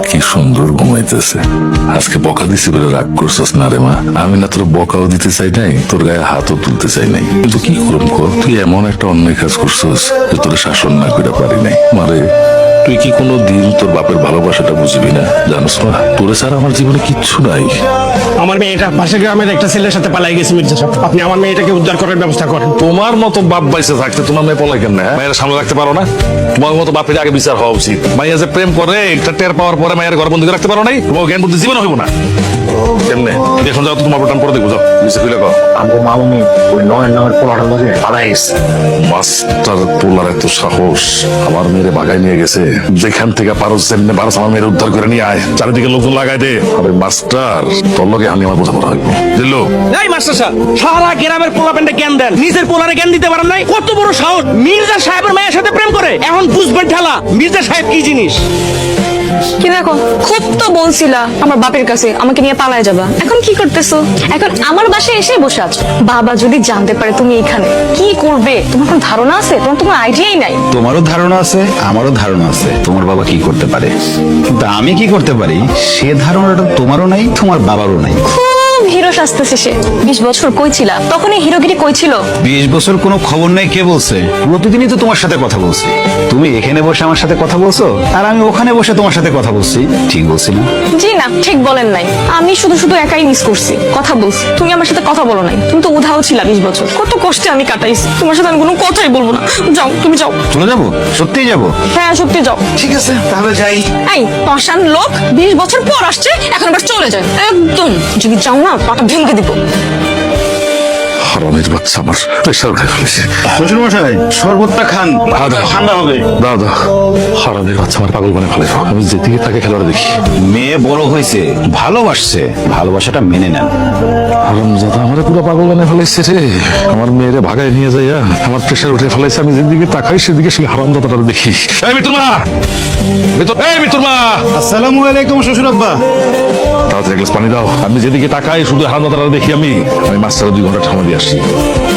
কি সুন্দর ঘুমাইতেছে। আজকে বকা দিছি বলে রাগ করছস না রে মা? আমি না তোর বকাও দিতে চাই নাই, তোর গায়ে হাতও তুলতে চাই নাই, কিন্তু কি করুম কর, তুই এমন একটা অন্যায় কাজ করছস যে তোর শাসন না করে পারি নাই। মারে তুই কি কোনো দিন তোর বাপের ভালোবাসাটা বুঝবি না? জানোস না তোরে ছাড়া আমার জীবনে কিচ্ছু নাই। আমার মেয়েটা পাশের গ্রামের একটা ছেলের সাথে পালাই গেছে মির্জা সাহেব, আপনি আমার মেয়েটাকে উদ্ধার করার ব্যবস্থা করেন। তোমার মতো বাপ বাইসে থাকতে তোমার মেয়ে পলাই কেন? মায়ের সামনে রাখতে পারো না? তোমার মতো বাপের আগে বিচার হওয়া উচিত। মাইয়া যে প্রেম করে একটা টের পাওয়ার পরে মায়ের ঘর বন্দি করে রাখতে পারো নাই? তোমার জ্ঞান বুদ্ধি জীবনে হইব না। কেমনে এখন যাও তো, তোমার প্রোটাম পরে দেখবো, যাও বুঝতে খুলে কও। আমগো মামুনি ওই নয়ের নামের পোলাটার লগে পালাই গেছে। মাস্টার পোলার এত সাহস, আমার মেয়েরে বাগায় নিয়ে গেছে। যেখান থেকে পারো যেমনি পারো আমার মেয়ের উদ্ধার করে নিয়ে আয়, চারিদিকে লোকজন লাগাই দে। আরে মাস্টার তোর লগে আমি আমার বোঝাপড়া হইব। দিল্লু এই মাস্টার সাহেব, সারা গ্রামের পোলাপেন্ডে জ্ঞান দেন, নিজের পোলারে জ্ঞান দিতে পারেন নাই? কত বড় সাহস, মির্জা সাহেবের মেয়ের সাথে প্রেম করে। এখন বুঝবেন ঠেলা মির্জা সাহেব কি জিনিস। কি দেখো, খুব তো বলছিলা আমার বাপের কাছে আমাকে নিয়ে পালায় যাবা, এখন কি করতেছো? এখন আমার বাসায় এসে বসে আছো। বাবা যদি জানতে পারে তুমি এখানে, কি করবে? তোমার কোনো ধারণা আছে? তোমার কোনো আইডিয়াই নাই। তোমারও ধারণা আছে, আমারও ধারণা আছে তোমার বাবা কি করতে পারে, কিন্তু আমি কি করতে পারি সে ধারণাটা তোমারও নাই, তোমার বাবারও নাই। খুব হিরো সাজতেছে সে। 20 বছর কই ছিলা? তখন এই হিরোগিরি কই ছিল? 20 বছর কোনো খবর নাই কে বলছে? প্রতিদিনই তো তোমার সাথে কথা বলছি। তুমি এখানে বসে আমার সাথে কথা বলছো, আর আমি ওখানে বসে তোমার সাথে কথা বলছি। ঠিক বলছি না? জি না, ঠিক বলেন নাই। আমি শুধু শুধু একাই মিস করছি, কথা বলছি। তুমি আমার সাথে কথা বলো নাই, তুমি তো উধাও ছিলা 20 বছর। কত কষ্টে আমি কাটাইছি, তোমার সাথে আমি কোনো কথাই বলবো না। যাও, তুমি যাও। চলে যাবো? সত্যিই যাবো? হ্যাঁ, সত্যি যাও। ঠিক আছে তাহলে যাই। এই পাষাণ লোক, 20 বছর পর আসছে, এখন আবার চলে যায় একদম। যদি যাও না, পাটা ভেঙে দিব। হারামের বাচ্চা আমার প্রেশার উঠে ফেলেছে। শ্বশুর মশাই শরবতটা খান, ঠান্ডা হবে। দাদা হারামের বাচ্চা আমার পাগল বানায় ফেলে। আমি যেদিকে তাকে খেলোয়াড় দেখি। মেয়ে বড় হয়েছে, ভালোবাসছে, ভালোবাসাটা মেনে নেন। হারামজাদা আমারে পুরো পাগল বানায় ফেলাইছে রে। আমার মেয়েরে ভাগায় নিয়ে যাইয়া আমার প্রেশার উঠে ফেলাইছে। আমি যেদিকে তাকাই সেদিকে সেই হারামজাদাটা দেখি। এই মিতুর মা, এই মিতুর মা। আসসালামু আলাইকুম শ্বশুর আব্বা। তাড়াতাড়ি এক গ্লাস পানি দাও। আমি যেদিকে তাকাই শুধু হারামজাদাটা দেখি। আমি মাস্টার 2 ঘন্টা ঠামা দিয়ে আসছি।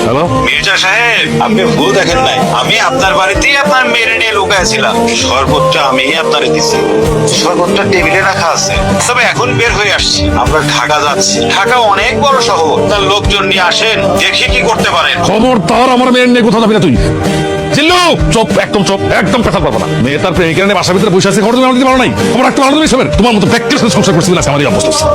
হ্যালো মির্জা সাহেব, আপনি ভুল দেখেন নাই। আমি আপনার বাড়িতেই আপনার মেয়েরে নিয়ে লুকাইছিলাম। শরবতটা আমি আপনারে দিছি, শরবতটা টেবিলে রাখা আছে। তবে এখন বের হয়ে আসছি, আমরা ঢাকা যাচ্ছি। ঢাকা অনেক বড় শহর, তার লোকজন নিয়ে আসেন, দেখি কি করতে পারেন। খবরদার আমার মেয়ের নিয়ে কোথাও যাবি না তুই। জিল্লু চুপ, একদম চুপ, একদম কথা বলবো না। মেয়ে তার প্রেমিকের নিয়ে বাসার ভিতরে বসে আছে, খবর তুমি আমার দিতে পারো নাই। খবর রাখতে পারো তুমি। তোমার মতো ব্যক্তির সাথে সংসার করছি না, আমার এই অবস্থা।